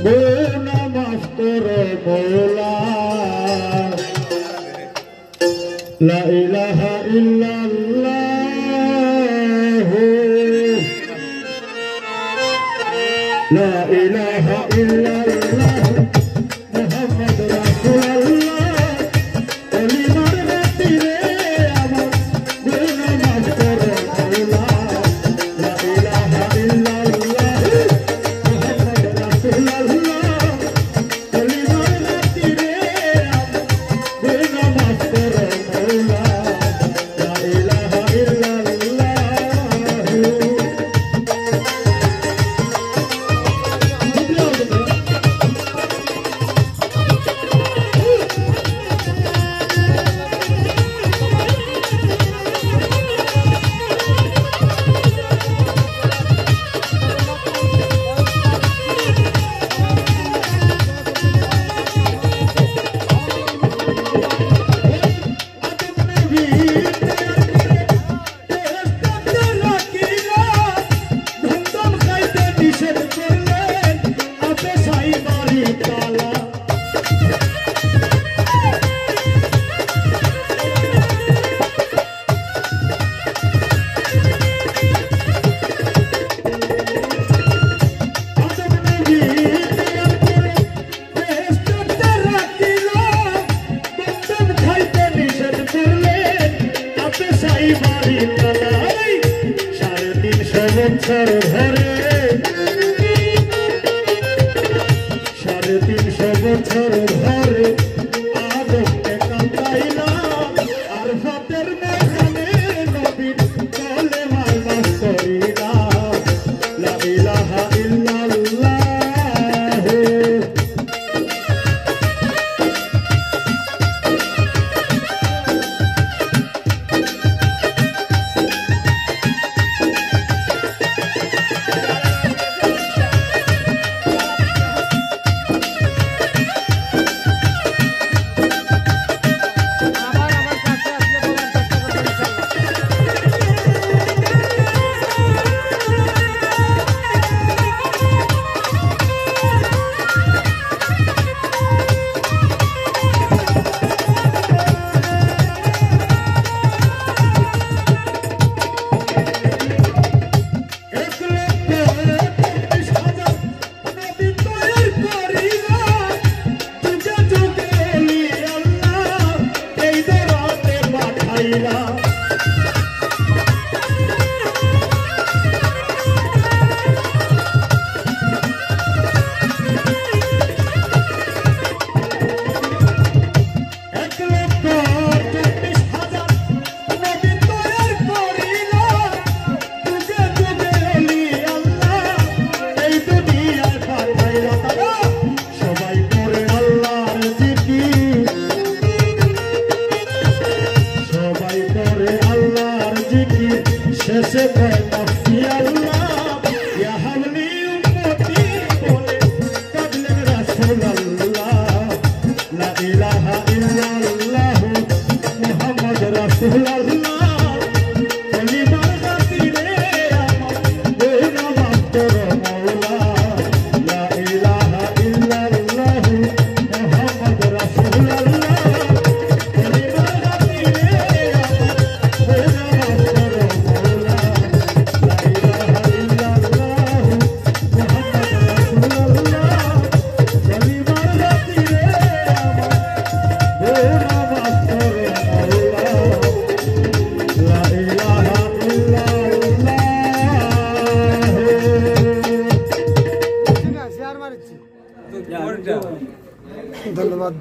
গুনা মাফ করো মওলা লা ইলাহা ইল্লাল্লাহ লা ইলাহা ইল্লাল্লাহ মুহাম্মদ রাসূলুল্লাহ কলিমার খাতিরে আমার গুনা মাফ করো মওলা লা ইলাহা ইল্লাল্লাহ মুহাম্মদ রাসূলুল্লাহ কলিমার খাতিরে আমার গুনা মাফ করো মওলা লা ইলাহা ইল্লাল্লাহ বছর ধরে 350 বছর ধরে আদমকে কাঁদাইলাম আর ফাতের ময়দানে নবীর কলেমা পাঠ করিলাম লা ইলাহা ইল্লাল্লাহ শেষে নফসি আল্লাহ ইয়া হাবলি উম্মতি বলে কাঁদলেন রাসূলুল্লাহ লা ইলাহা ইল্লাল্লাহ মুহাম্মদ রাসূলুল্লাহ কলিমার খাতিরে আমার গুনাহ মাফ করো মওলা লা ইলাহা ইল্লাল্লাহ মুহাম্মদ রাসূলুল্লাহ কলিমার খাতিরে ধন্যবাদ।